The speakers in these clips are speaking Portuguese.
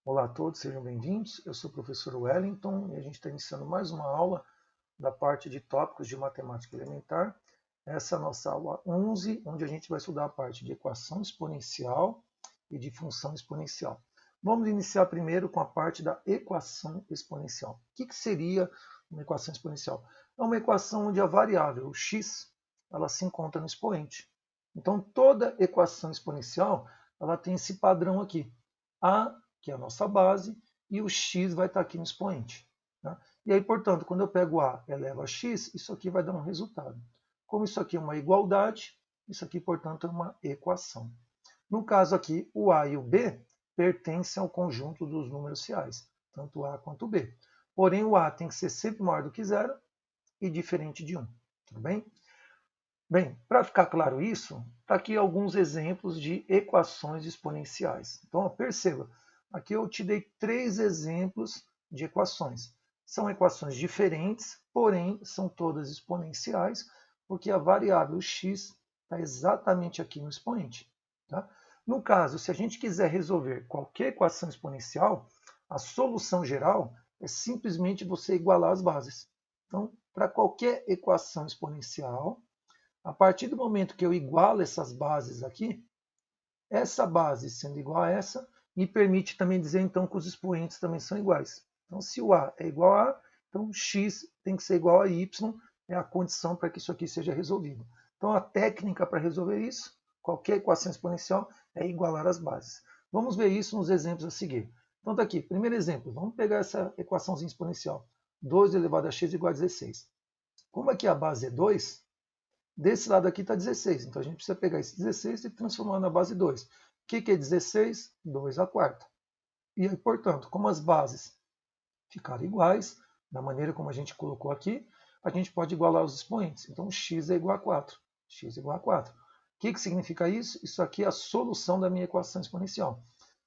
Olá a todos, sejam bem-vindos. Eu sou o professor Wellington e a gente está iniciando mais uma aula da parte de tópicos de matemática elementar. Essa é a nossa aula 11, onde a gente vai estudar a parte de equação exponencial e de função exponencial. Vamos iniciar primeiro com a parte da equação exponencial. O que seria uma equação exponencial? É uma equação onde a variável x ela se encontra no expoente. Então, toda equação exponencial ela tem esse padrão aqui. A, que é a nossa base, e o x vai estar aqui no expoente. Tá? E aí, portanto, quando eu pego A eleva a x, isso aqui vai dar um resultado. Como isso aqui é uma igualdade, isso aqui, portanto, é uma equação. No caso aqui, o A e o B pertencem ao conjunto dos números reais, tanto A quanto B. Porém, o A tem que ser sempre maior do que zero e diferente de 1. Tudo bem? Bem, para ficar claro isso, está aqui alguns exemplos de equações exponenciais. Então, ó, perceba, aqui eu te dei 3 exemplos de equações. São equações diferentes, porém são todas exponenciais, porque a variável x está exatamente aqui no expoente. Tá? No caso, se a gente quiser resolver qualquer equação exponencial, a solução geral é simplesmente você igualar as bases. Então, para qualquer equação exponencial, a partir do momento que eu igualo essas bases aqui, essa base sendo igual a essa, me permite também dizer então que os expoentes também são iguais. Então, se o A é igual a A, então x tem que ser igual a y, é a condição para que isso aqui seja resolvido. Então, a técnica para resolver isso, qualquer equação exponencial, é igualar as bases. Vamos ver isso nos exemplos a seguir. Então, está aqui, primeiro exemplo, vamos pegar essa equaçãozinha exponencial. 2 elevado a x igual a 16. Como aqui a base é 2, desse lado aqui está 16, então a gente precisa pegar esse 16 e transformar na base 2. O que é 16? 2 a quarta. E aí, portanto, como as bases ficaram iguais, da maneira como a gente colocou aqui, a gente pode igualar os expoentes. Então, x é igual a 4. X é igual a 4. O que significa isso? Isso aqui é a solução da minha equação exponencial.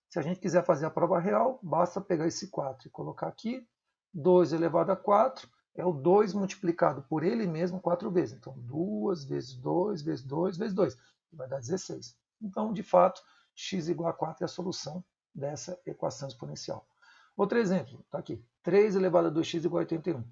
Se a gente quiser fazer a prova real, basta pegar esse 4 e colocar aqui. 2 elevado a 4 é o 2 multiplicado por ele mesmo 4 vezes. Então, 2 vezes 2 vezes 2 vezes 2. Vai dar 16. Então, de fato, x igual a 4 é a solução dessa equação exponencial. Outro exemplo, está aqui. 3 elevado a 2x igual a 81.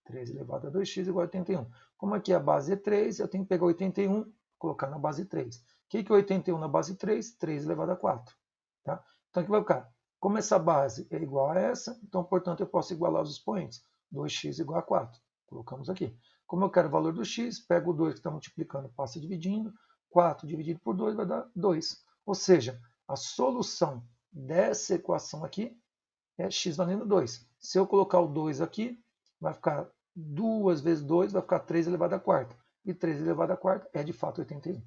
3 elevado a 2x igual a 81. Como aqui a base é 3, eu tenho que pegar 81 e colocar na base 3. O que é 81 na base 3? 3 elevado a 4. Tá? Então, aqui vai ficar. Como essa base é igual a essa, então, portanto, eu posso igualar os expoentes. 2x igual a 4. Colocamos aqui. Como eu quero o valor do x, pego o 2 que está multiplicando, passa dividindo. 4 dividido por 2 vai dar 2. Ou seja, a solução dessa equação aqui é x valendo 2. Se eu colocar o 2 aqui, vai ficar 2 vezes 2, vai ficar 3 elevado a quarta. E 3 elevado a quarta é, de fato, 81.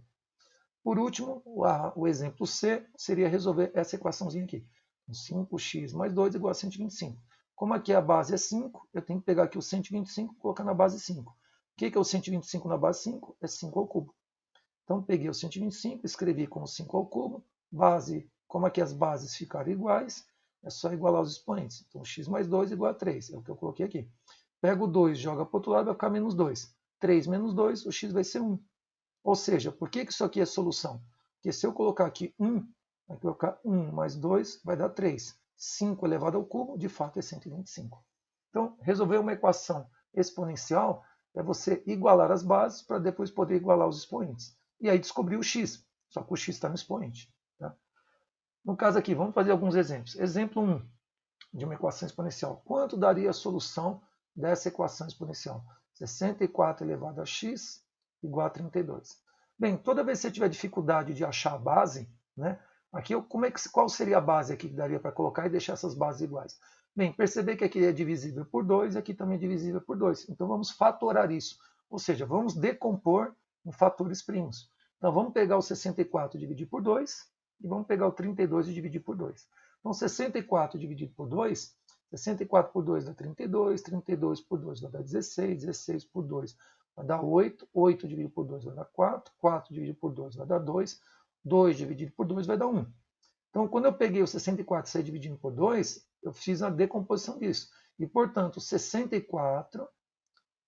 Por último, o exemplo C seria resolver essa equaçãozinha aqui. 5x mais 2 igual a 125. Como aqui a base é 5, eu tenho que pegar aqui o 125 e colocar na base 5. O que é o 125 na base 5? É 5 ao cubo. Então, peguei o 125, escrevi como 5 ao cubo. Base, como aqui as bases ficaram iguais, é só igualar os expoentes. Então, x mais 2 igual a 3, é o que eu coloquei aqui. Pego o 2, joga para o outro lado, vai ficar menos 2. 3 menos 2, o x vai ser 1. Ou seja, por que isso aqui é solução? Porque se eu colocar aqui 1, vai colocar 1 mais 2 vai dar 3. 5 elevado ao cubo, de fato, é 125. Então, resolver uma equação exponencial é você igualar as bases para depois poder igualar os expoentes. E aí descobrir o x, só que o x está no expoente. Tá? No caso aqui, vamos fazer alguns exemplos. Exemplo 1 de uma equação exponencial. Quanto daria a solução dessa equação exponencial? 64 elevado a x igual a 32. Bem, toda vez que você tiver dificuldade de achar a base, né, aqui qual seria a base aqui que daria para colocar e deixar essas bases iguais? Bem, perceber que aqui é divisível por 2 e aqui também é divisível por 2. Então vamos fatorar isso. Ou seja, vamos decompor em fatores primos. Então vamos pegar o 64 e dividir por 2 e vamos pegar o 32 e dividir por 2. Então 64 dividido por 2, 64 por 2 dá 32, 32 por 2 vai dar 16, 16 por 2 vai dar 8, 8 dividido por 2 vai dar 4, 4 dividido por 2 vai dar 2, 2 dividido por 2 vai dar 1. Então, quando eu peguei o 64 e saí dividindo por 2, eu fiz a decomposição disso. E, portanto, o 64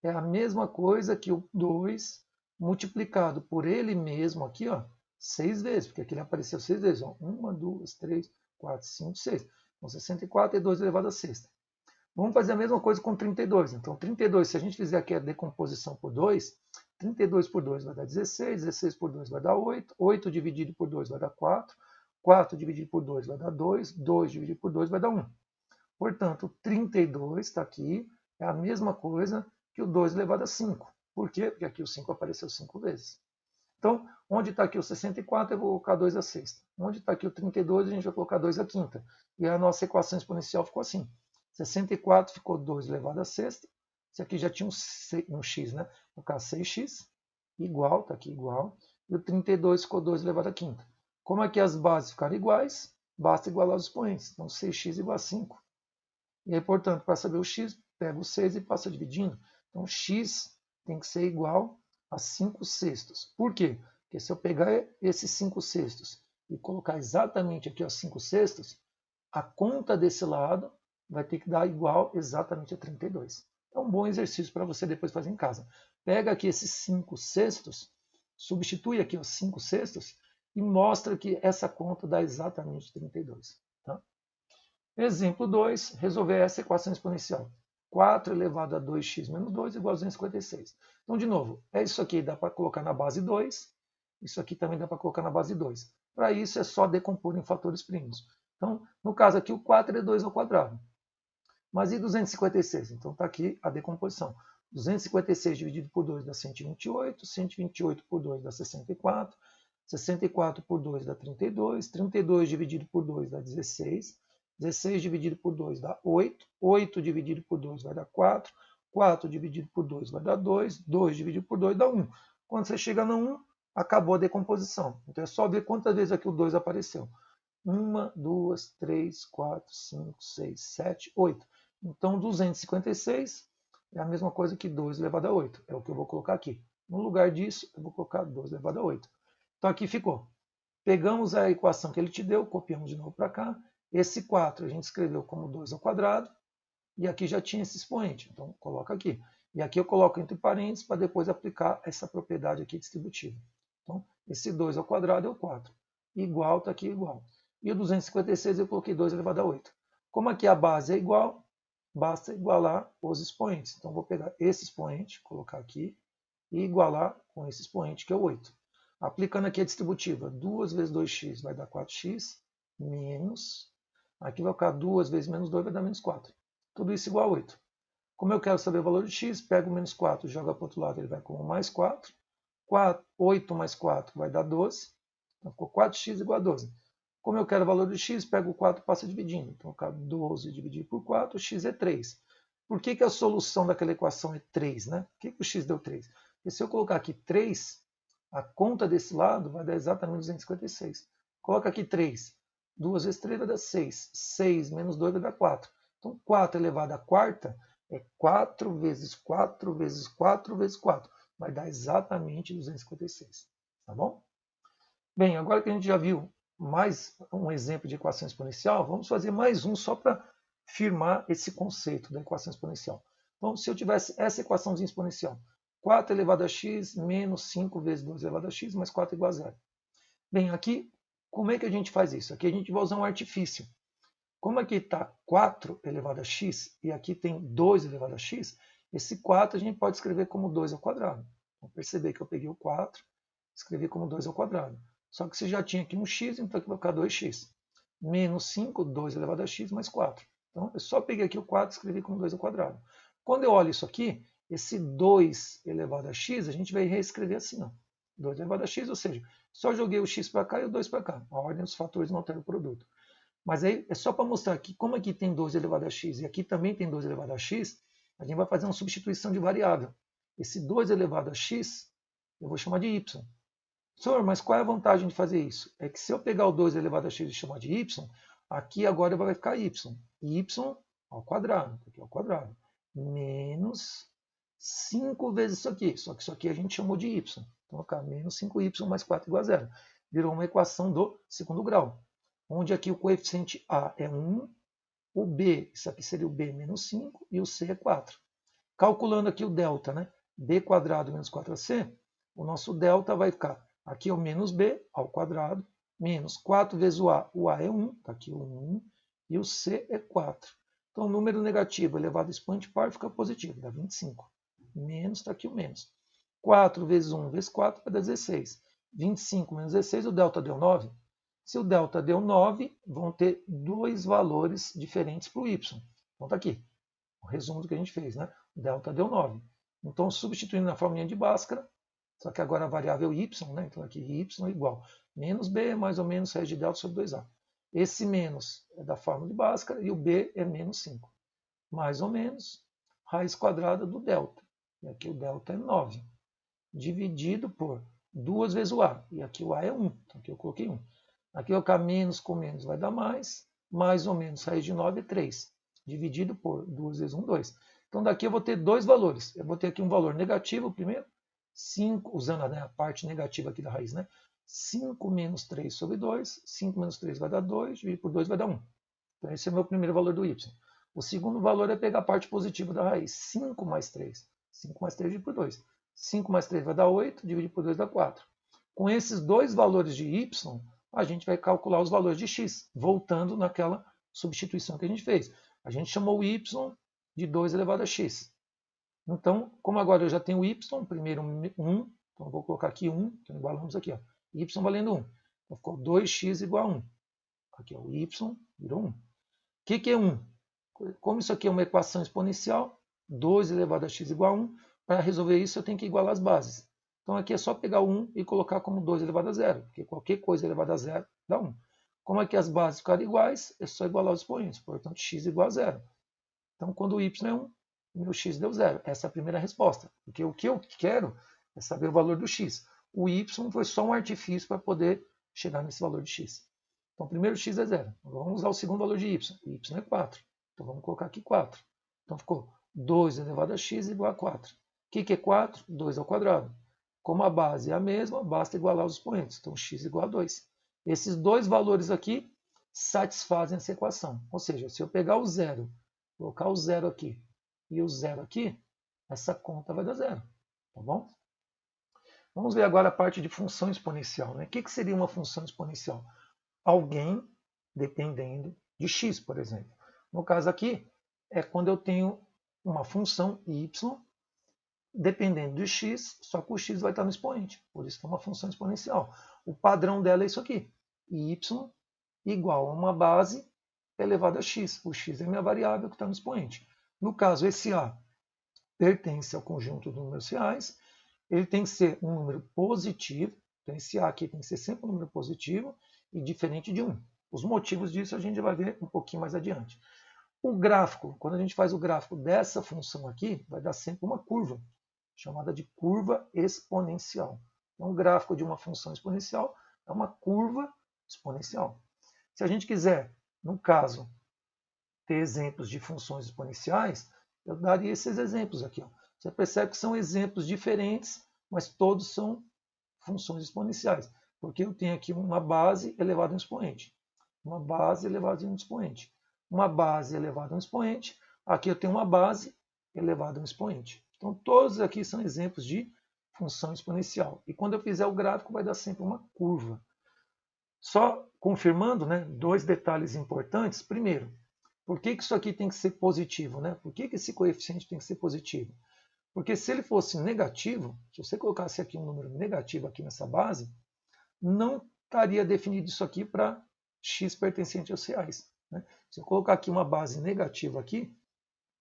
é a mesma coisa que o 2 multiplicado por ele mesmo aqui, ó, 6 vezes, porque aqui ele apareceu 6 vezes. Ó, 1, 2, 3, 4, 5, 6. Então, 64 é 2 elevado a sexta. Vamos fazer a mesma coisa com 32. Então, 32, se a gente fizer aqui a decomposição por 2, 32 por 2 vai dar 16, 16 por 2 vai dar 8, 8 dividido por 2 vai dar 4, 4 dividido por 2 vai dar 2, 2 dividido por 2 vai dar 1. Portanto, 32 está aqui, é a mesma coisa que o 2 elevado a 5. Por quê? Porque aqui o 5 apareceu 5 vezes. Então, onde está aqui o 64, eu vou colocar 2 a sexta. Onde está aqui o 32, a gente vai colocar 2 a quinta. E a nossa equação exponencial ficou assim. 64 ficou 2 elevado a sexta. Esse aqui já tinha um x, né? Vou colocar 6x, igual, está aqui igual. E o 32 ficou 2 elevado a quinta. Como aqui as bases ficaram iguais, basta igualar os expoentes. Então, 6x igual a 5. E aí, portanto, para saber o x, pega o 6 e passa dividindo. Então, x tem que ser igual a 5 sextos. Por quê? Porque se eu pegar esses 5 sextos e colocar exatamente aqui os 5 sextos, a conta desse lado vai ter que dar igual exatamente a 32. É um bom exercício para você depois fazer em casa. Pega aqui esses 5 sextos, substitui aqui os 5 sextos e mostra que essa conta dá exatamente 32. Tá? Exemplo 2, resolver essa equação exponencial. 4 elevado a 2x menos 2 igual a 256. Então, de novo, isso aqui dá para colocar na base 2, isso aqui também dá para colocar na base 2. Para isso, é só decompor em fatores primos. Então, no caso aqui, o 4 é 2 ao quadrado. Mas e 256? Então, está aqui a decomposição. 256 dividido por 2 dá 128, 128 por 2 dá 64, 64 por 2 dá 32, 32 dividido por 2 dá 16, 16 dividido por 2 dá 8, 8 dividido por 2 vai dar 4, 4 dividido por 2 vai dar 2, 2 dividido por 2 dá 1. Quando você chega no 1, acabou a decomposição. Então é só ver quantas vezes aqui o 2 apareceu. 1, 2, 3, 4, 5, 6, 7, 8. Então 256 é a mesma coisa que 2 elevado a 8. É o que eu vou colocar aqui. No lugar disso, eu vou colocar 2 elevado a 8. Então aqui ficou. Pegamos a equação que ele te deu, copiamos de novo para cá. Esse 4 a gente escreveu como 2 ao quadrado. E aqui já tinha esse expoente. Então coloca aqui. E aqui eu coloco entre parênteses para depois aplicar essa propriedade aqui distributiva. Então esse 2 ao quadrado é o 4. Igual está aqui igual. E o 256 eu coloquei 2 elevado a 8. Como aqui a base é igual, basta igualar os expoentes. Então vou pegar esse expoente, colocar aqui, e igualar com esse expoente que é o 8. Aplicando aqui a distributiva, 2 vezes 2x vai dar 4x, menos, aqui vai ficar 2 vezes menos 2 vai dar menos 4. Tudo isso igual a 8. Como eu quero saber o valor de x, pego o menos 4, joga para o outro lado, ele vai como mais 4. 8 mais 4 vai dar 12. Então ficou 4x igual a 12. Como eu quero o valor de x, pego o 4 e passo dividindo. Então, 12 dividido por 4, x é 3. Por que a solução daquela equação é 3? Né? Por que o x deu 3? Porque se eu colocar aqui 3, a conta desse lado vai dar exatamente 256. Coloca aqui 3. 2 vezes 3 vai dar 6. 6 menos 2 vai dar 4. Então, 4 elevado à quarta é 4 vezes 4 vezes 4 vezes 4. Vai dar exatamente 256. Tá bom? Bem, agora que a gente já viu mais um exemplo de equação exponencial, vamos fazer mais um só para firmar esse conceito da equação exponencial. Então, se eu tivesse essa equaçãozinha exponencial, 4 elevado a x menos 5 vezes 2 elevado a x mais 4 igual a 0. Bem, aqui, como é que a gente faz isso? Aqui a gente vai usar um artifício. Como aqui está 4 elevado a x e aqui tem 2 elevado a x, esse 4 a gente pode escrever como 2 ao quadrado. Vamos perceber que eu peguei o 4, escrevi como 2 ao quadrado. Só que você já tinha aqui um x, então aqui vai ficar 2x. Menos 5, 2 elevado a x, mais 4. Então, eu só peguei aqui o 4 e escrevi como 2 ao quadrado. Quando eu olho isso aqui, esse 2 elevado a x, a gente vai reescrever assim. Ó. 2 elevado a x, ou seja, só joguei o x para cá e o 2 para cá. A ordem dos fatores não altera o produto. Mas aí é só para mostrar que, como aqui tem 2 elevado a x e aqui também tem 2 elevado a x, a gente vai fazer uma substituição de variável. Esse 2 elevado a x, eu vou chamar de y. Senhor, mas qual é a vantagem de fazer isso? É que se eu pegar o 2 elevado a x e chamar de y, aqui agora vai ficar y. Y ao quadrado, aqui ao quadrado, menos 5 vezes isso aqui. Só que isso aqui a gente chamou de y. Então vai ficar menos 5y mais 4 igual a 0. Virou uma equação do segundo grau, onde aqui o coeficiente a é 1, o b, isso aqui seria o b menos 5, e o c é 4. Calculando aqui o delta, né? b quadrado menos 4ac, o nosso delta vai ficar aqui é o menos b ao quadrado, menos 4 vezes o a é 1, está aqui o 1, e o c é 4. Então, o número negativo elevado ao expoente par fica positivo, dá 25. Menos, está aqui o menos. 4 vezes 1 vezes 4 vai dar 16. 25 menos 16, o delta deu 9. Se o delta deu 9, vão ter dois valores diferentes para o y. Então, está aqui, o resumo do que a gente fez, né? O delta deu 9. Então, substituindo na formulinha de Bhaskara, só que agora a variável y, né? Então, aqui y é igual menos b mais ou menos raiz de delta sobre 2a. Esse menos é da fórmula de Bhaskara e o b é menos 5. Mais ou menos raiz quadrada do delta. E aqui o delta é 9. Dividido por 2 vezes o a. E aqui o a é 1. Então aqui eu coloquei 1. Aqui eu colocar menos com menos vai dar mais. Mais ou menos raiz de 9 é 3. Dividido por 2 vezes 1, 2. Então daqui eu vou ter dois valores. Eu vou ter aqui um valor negativo primeiro. 5, usando a parte negativa aqui da raiz, né? 5 menos 3 sobre 2. 5 menos 3 vai dar 2. Dividido por 2 vai dar 1. Então esse é o meu primeiro valor do y. O segundo valor é pegar a parte positiva da raiz. 5 mais 3. 5 mais 3 dividido por 2. 5 mais 3 vai dar 8, dividido por 2 dá 4. Com esses dois valores de y, a gente vai calcular os valores de x, voltando naquela substituição que a gente fez. A gente chamou o y de 2 elevado a x. Então, como agora eu já tenho y, primeiro 1, então eu vou colocar aqui 1, então igualamos aqui, ó, y valendo 1. Então ficou 2x igual a 1. Aqui ó, o y virou 1. O que é 1? Como isso aqui é uma equação exponencial, 2 elevado a x igual a 1, para resolver isso eu tenho que igualar as bases. Então aqui é só pegar o 1 e colocar como 2 elevado a 0, porque qualquer coisa elevada a 0 dá 1. Como aqui as bases ficaram iguais, é só igualar os expoentes, portanto x igual a 0. Então quando o y é 1, meu x deu 0. Essa é a primeira resposta, porque o que eu quero é saber o valor do x. O y foi só um artifício para poder chegar nesse valor de x. Então primeiro x é 0. Vamos usar o segundo valor de y. O y é 4. Então vamos colocar aqui 4. Então ficou 2 elevado a x igual a 4. O que é 4? 2 ao quadrado. Como a base é a mesma, basta igualar os expoentes. Então x igual a 2. Esses dois valores aqui satisfazem essa equação. Ou seja, se eu pegar o 0, colocar o 0 aqui e o 0 aqui, essa conta vai dar 0. Tá bom? Vamos ver agora a parte de função exponencial, né? O que seria uma função exponencial? Alguém dependendo de x, por exemplo. No caso aqui, é quando eu tenho uma função y dependendo de x, só que o x vai estar no expoente. Por isso que é uma função exponencial. O padrão dela é isso aqui. Y igual a uma base elevada a x. O x é a minha variável que está no expoente. No caso, esse a pertence ao conjunto de números reais. Ele tem que ser um número positivo. Então, esse a aqui tem que ser sempre um número positivo e diferente de 1. Os motivos disso a gente vai ver um pouquinho mais adiante. O gráfico, quando a gente faz o gráfico dessa função aqui, vai dar sempre uma curva, chamada de curva exponencial. Então, o gráfico de uma função exponencial é uma curva exponencial. Se a gente quiser, no caso, ter exemplos de funções exponenciais, eu daria esses exemplos aqui. Ó. Você percebe que são exemplos diferentes, mas todos são funções exponenciais, porque eu tenho aqui uma base elevada a um expoente, uma base elevada a um expoente, uma base elevada a um expoente, aqui eu tenho uma base elevada a um expoente. Então, todos aqui são exemplos de função exponencial. E quando eu fizer o gráfico, vai dar sempre uma curva. Só confirmando, né, dois detalhes importantes. Primeiro, por que isso aqui tem que ser positivo? Né? Por que esse coeficiente tem que ser positivo? Porque se ele fosse negativo, se você colocasse aqui um número negativo aqui nessa base, não estaria definido isso aqui para x pertencente aos reais. Né? Se eu colocar aqui uma base negativa aqui,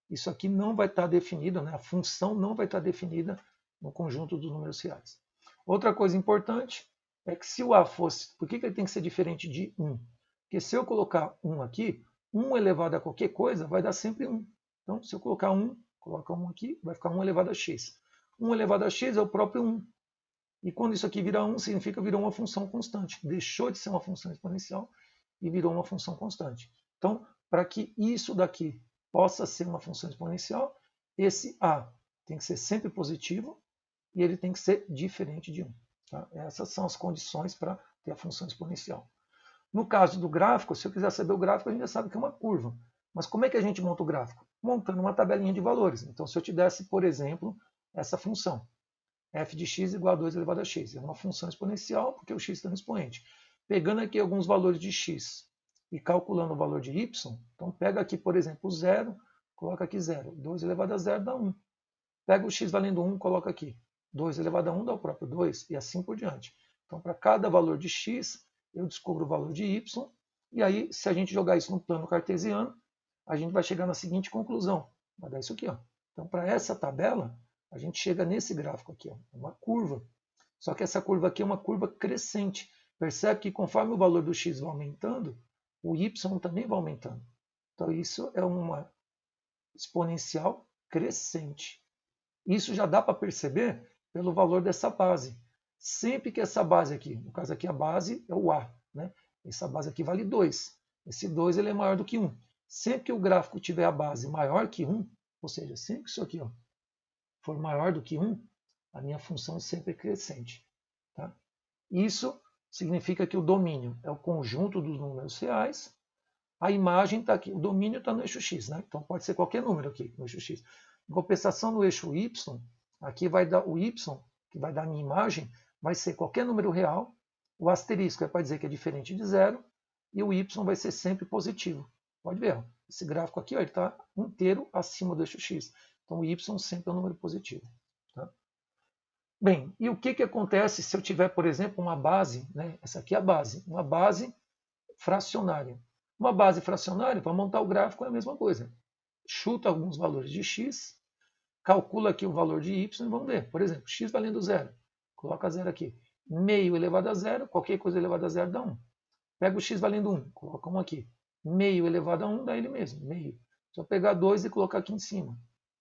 isso aqui não vai estar definido, né? A função não vai estar definida no conjunto dos números reais. Outra coisa importante é que se o a fosse... Por que ele tem que ser diferente de 1? Porque se eu colocar 1 aqui, 1 elevado a qualquer coisa vai dar sempre 1. Então, se eu colocar 1, coloca 1 aqui, vai ficar 1 elevado a x. 1 elevado a x é o próprio 1. E quando isso aqui virar 1, significa que virou uma função constante. Deixou de ser uma função exponencial e virou uma função constante. Então, para que isso daqui possa ser uma função exponencial, esse a tem que ser sempre positivo e ele tem que ser diferente de 1. Tá? Essas são as condições para ter a função exponencial. No caso do gráfico, se eu quiser saber o gráfico, a gente já sabe que é uma curva. Mas como é que a gente monta o gráfico? Montando uma tabelinha de valores. Então, se eu te desse, por exemplo, essa função, f de x igual a 2 elevado a x. É uma função exponencial, porque o x está no expoente. Pegando aqui alguns valores de x, e calculando o valor de y, então pega aqui, por exemplo, 0, coloca aqui 0. 2 elevado a 0 dá 1. Pega o x valendo 1, coloca aqui. 2 elevado a 1 dá o próprio 2 e assim por diante. Então, para cada valor de x, eu descubro o valor de y. E aí, se a gente jogar isso no plano cartesiano, a gente vai chegar na seguinte conclusão. Vai dar isso aqui. Ó. Então, para essa tabela, a gente chega nesse gráfico aqui. Ó, uma curva. Só que essa curva aqui é uma curva crescente. Percebe que conforme o valor do x vai aumentando, o y também vai aumentando. Então, isso é uma exponencial crescente. Isso já dá para perceber pelo valor dessa base. Sempre que essa base aqui, no caso aqui a base é o A, né? Essa base aqui vale 2. Esse 2 ele é maior do que 1. Sempre que o gráfico tiver a base maior que 1, ou seja, sempre que isso aqui ó, for maior do que 1, a minha função é sempre crescente. Tá? Isso significa que o domínio é o conjunto dos números reais. A imagem está aqui, o domínio está no eixo x, né? Então pode ser qualquer número aqui no eixo x. Em compensação, no eixo y, aqui vai dar o y, que vai dar a minha imagem, vai ser qualquer número real. O asterisco é para dizer que é diferente de zero. E o y vai ser sempre positivo. Pode ver, ó, esse gráfico aqui ó, ele está inteiro acima do eixo x. Então o y sempre é um número positivo. Tá? Bem, e o que acontece se eu tiver, por exemplo, uma base, né? Essa aqui é a base, uma base fracionária. Uma base fracionária, para montar o gráfico, é a mesma coisa. Chuta alguns valores de x, calcula aqui o valor de y e vamos ver. Por exemplo, x valendo 0. Coloca 0 aqui. Meio elevado a 0, qualquer coisa elevada a 0 dá 1. Pega o x valendo 1, coloca 1 aqui. Meio elevado a 1 dá ele mesmo, meio. Só pegar 2 e colocar aqui em cima.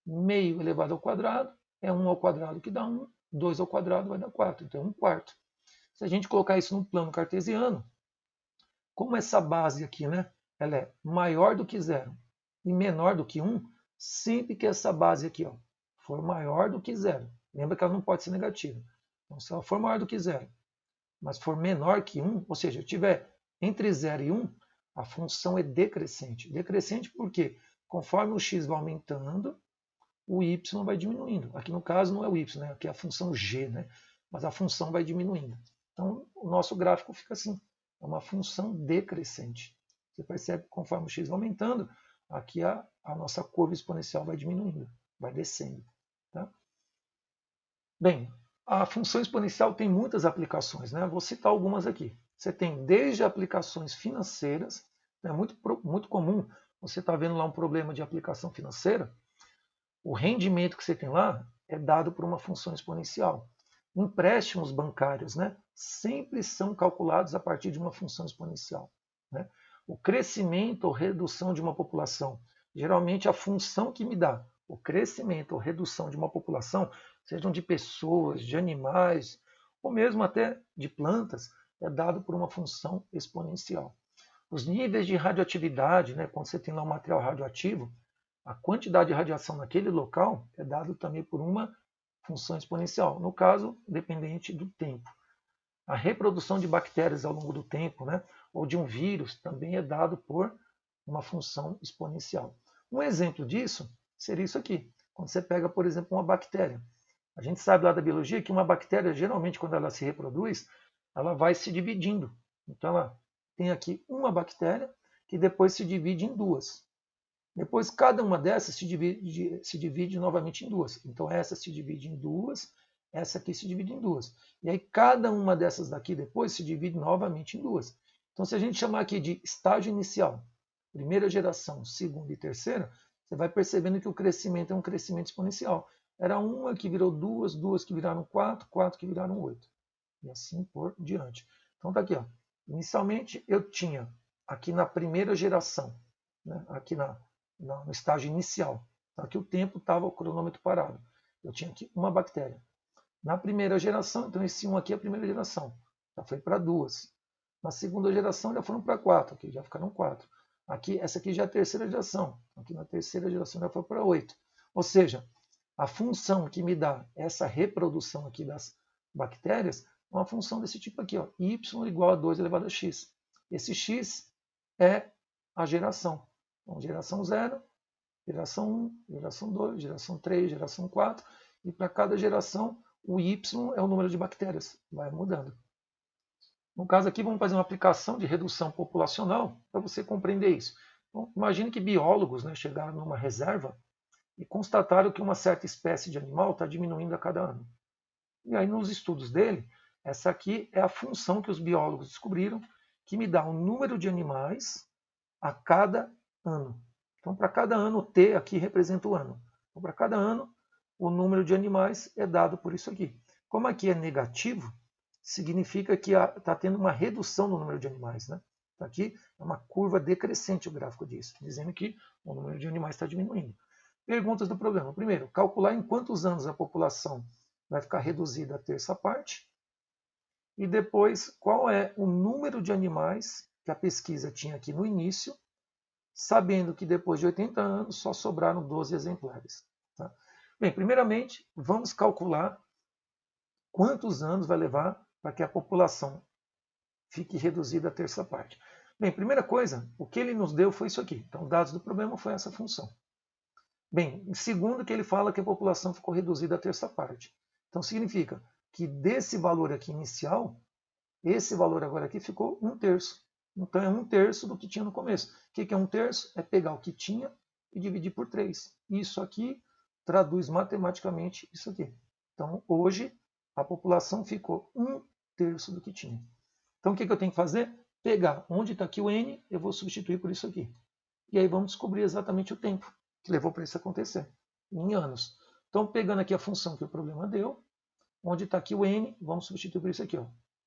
Meio elevado ao quadrado é 1 ao quadrado que dá 1. 2 ao quadrado vai dar 4, então é 1 quarto. Se a gente colocar isso no plano cartesiano, como essa base aqui, né, ela é maior do que 0 e menor do que 1, sempre que essa base aqui ó, for maior do que 0, lembra que ela não pode ser negativa. Então, se ela for maior do que 0, mas for menor que 1, ou seja, eu tiver entre 0 e 1, a função é decrescente. Decrescente porque conforme o x vai aumentando, o y vai diminuindo. Aqui no caso não é o y, né? Aqui é a função g, né? Mas a função vai diminuindo. Então, o nosso gráfico fica assim. É uma função decrescente. Você percebe que conforme o x vai aumentando, aqui a nossa curva exponencial vai diminuindo, vai descendo. Tá? Bem, a função exponencial tem muitas aplicações, né? Vou citar algumas aqui. Você tem desde aplicações financeiras, é muito comum você estar vendo lá um problema de aplicação financeira, o rendimento que você tem lá é dado por uma função exponencial. Empréstimos bancários, né, sempre são calculados a partir de uma função exponencial. Né? O crescimento ou redução de uma população, geralmente a função que me dá o crescimento ou redução de uma população, sejam de pessoas, de animais, ou mesmo até de plantas, é dado por uma função exponencial. Os níveis de radioatividade, né, quando você tem lá um material radioativo, a quantidade de radiação naquele local é dado também por uma função exponencial, no caso, dependente do tempo. A reprodução de bactérias ao longo do tempo, né, ou de um vírus, também é dado por uma função exponencial. Um exemplo disso seria isso aqui. Quando você pega, por exemplo, uma bactéria. A gente sabe lá da biologia que uma bactéria, geralmente, quando ela se reproduz, ela vai se dividindo. Então, ela tem aqui uma bactéria que depois se divide em duas. Depois, cada uma dessas se divide novamente em duas. Então, essa se divide em duas, essa aqui se divide em duas. E aí, cada uma dessas daqui depois se divide novamente em duas. Então, se a gente chamar aqui de estágio inicial, primeira geração, segunda e terceira, você vai percebendo que o crescimento é um crescimento exponencial. Era uma que virou duas, duas que viraram quatro, quatro que viraram 8. E assim por diante. Então, tá aqui. Ó. Inicialmente, eu tinha aqui na primeira geração, né, aqui no estágio inicial. Aqui o tempo estava o cronômetro parado. Eu tinha aqui uma bactéria. Na primeira geração, então esse 1 aqui é a primeira geração. Já foi para 2. Na segunda geração já foram para 4. Aqui já ficaram 4. Aqui, essa aqui já é a terceira geração. Aqui na terceira geração já foi para 8. Ou seja, a função que me dá essa reprodução aqui das bactérias é uma função desse tipo aqui, ó, y igual a 2 elevado a x. Esse x é a geração. Então, geração 0, geração 1, geração 2, geração 3, geração 4. E para cada geração, o y é o número de bactérias. Vai mudando. No caso aqui, vamos fazer uma aplicação de redução populacional para você compreender isso. Então, imagine que biólogos, né, chegaram numa reserva e constataram que uma certa espécie de animal está diminuindo a cada ano. E aí, nos estudos dele, essa aqui é a função que os biólogos descobriram, que me dá o número de animais a cada ano. Então, para cada ano, o T aqui representa o ano. Então, para cada ano, o número de animais é dado por isso aqui. Como aqui é negativo, significa que está tendo uma redução no número de animais. Né? Então, aqui é uma curva decrescente o gráfico disso, dizendo que o número de animais está diminuindo. Perguntas do problema. Primeiro, calcular em quantos anos a população vai ficar reduzida a terça parte. E depois, qual é o número de animais que a pesquisa tinha aqui no início, sabendo que depois de 80 anos só sobraram 12 exemplares. Tá? Bem, primeiramente, vamos calcular quantos anos vai levar para que a população fique reduzida a terça parte. Bem, primeira coisa, o que ele nos deu foi isso aqui. Então, dados do problema foi essa função. Bem, em segundo, que ele fala que a população ficou reduzida a terça parte. Então, significa que desse valor aqui inicial, esse valor agora aqui ficou 1/3. Então, é 1/3 do que tinha no começo. O que é 1/3? É pegar o que tinha e dividir por 3. Isso aqui traduz matematicamente isso aqui. Então, hoje, a população ficou 1/3 do que tinha. Então, o que eu tenho que fazer? Pegar onde está aqui o N, eu vou substituir por isso aqui. E aí vamos descobrir exatamente o tempo que levou para isso acontecer, em anos. Então, pegando aqui a função que o problema deu, onde está aqui o N, vamos substituir por isso aqui, ó,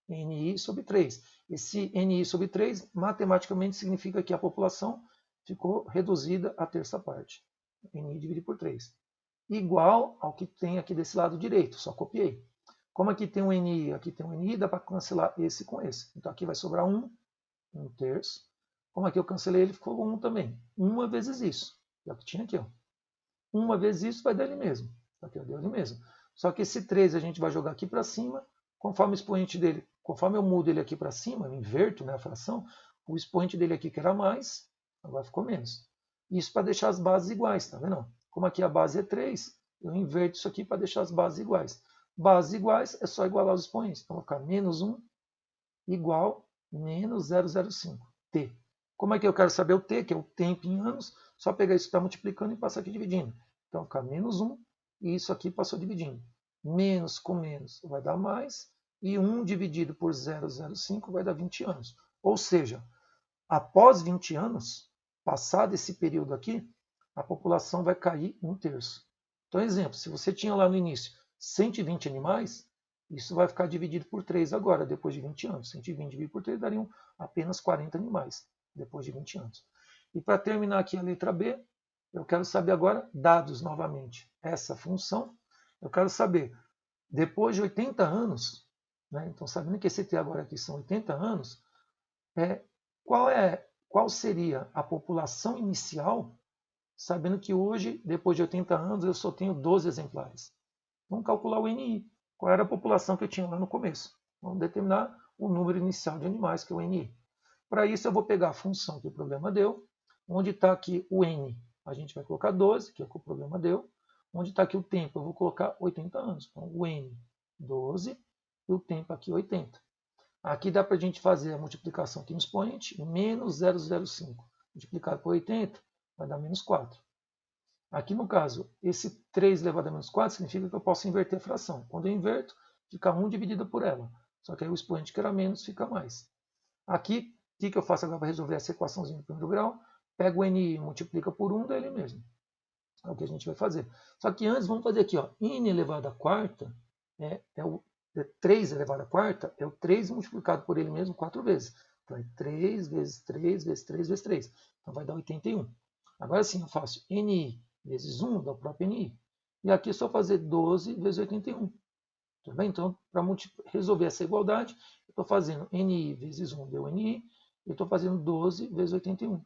NI sobre 3. Esse NI sobre 3, matematicamente, significa que a população ficou reduzida a terça parte. NI dividido por 3. Igual ao que tem aqui desse lado direito, só copiei. Como aqui tem um NI, aqui tem um NI, dá para cancelar esse com esse. Então aqui vai sobrar 1/3. Como aqui eu cancelei, ele ficou 1 também. 1 vezes isso. É o que tinha aqui, ó. 1 vezes isso vai dar ele mesmo. Aqui deu ele mesmo. Só que esse 3 a gente vai jogar aqui para cima, conforme o expoente dele, conforme eu mudo ele aqui para cima, eu inverto, né, a fração, o expoente dele aqui que era mais, agora ficou menos. Isso para deixar as bases iguais, tá vendo? Como aqui a base é 3, eu inverto isso aqui para deixar as bases iguais. Bases iguais é só igualar os expoentes. Então vai ficar menos 1 igual menos 0,05, t. Como é que eu quero saber o t, que é o tempo em anos? Só pegar isso que está multiplicando e passar aqui dividindo. Então, fica menos 1 e isso aqui passou dividindo. Menos com menos vai dar mais e 1 dividido por 0,05 vai dar 20 anos. Ou seja, após 20 anos, passado esse período aqui, a população vai cair 1/3. Então, exemplo, se você tinha lá no início 120 animais, isso vai ficar dividido por 3 agora, depois de 20 anos. 120 dividido por 3 dariam apenas 40 animais, depois de 20 anos. E para terminar aqui a letra B, eu quero saber agora, dados novamente essa função, eu quero saber, depois de 80 anos, né, então sabendo que esse T agora aqui são 80 anos, qual seria a população inicial, sabendo que hoje, depois de 80 anos, eu só tenho 12 exemplares. Vamos calcular o NI. Qual era a população que eu tinha lá no começo? Vamos determinar o número inicial de animais, que é o NI. Para isso, eu vou pegar a função que o problema deu. Onde está aqui o N, a gente vai colocar 12, que é o que o problema deu. Onde está aqui o tempo, eu vou colocar 80 anos. Então, o N, 12, e o tempo aqui, 80. Aqui dá para a gente fazer a multiplicação aqui no expoente, menos 0,05. Multiplicado por 80, vai dar menos 4. Aqui no caso, esse 3 elevado a menos 4 significa que eu posso inverter a fração. Quando eu inverto, fica 1 dividido por ela. Só que aí o expoente que era menos fica mais. Aqui, o que eu faço agora para resolver essa equaçãozinha do primeiro grau? Pego o NI e multiplica por 1 dele mesmo. É o que a gente vai fazer. Só que antes, vamos fazer aqui, ó, n elevado à quarta é 3 elevado à quarta, é o 3 multiplicado por ele mesmo 4 vezes. Então é 3 vezes 3 vezes 3 vezes 3. Então vai dar 81. Agora sim, eu faço NI vezes 1, dá o próprio NI. E aqui é só fazer 12 vezes 81. Tudo bem? Então, para resolver essa igualdade, eu estou fazendo NI vezes 1 deu NI, e estou fazendo 12 vezes 81.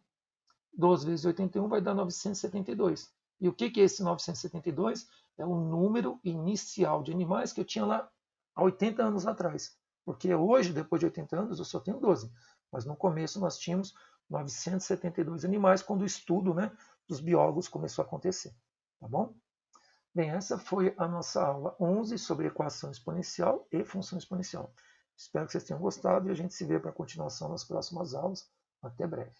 12 vezes 81 vai dar 972. E o que é esse 972? É o número inicial de animais que eu tinha lá há 80 anos atrás. Porque hoje, depois de 80 anos, eu só tenho 12. Mas no começo nós tínhamos 972 animais quando o estudo, né, dos biólogos começou a acontecer. Tá bom? Bem, essa foi a nossa aula 11 sobre equação exponencial e função exponencial. Espero que vocês tenham gostado e a gente se vê para a continuação nas próximas aulas. Até breve.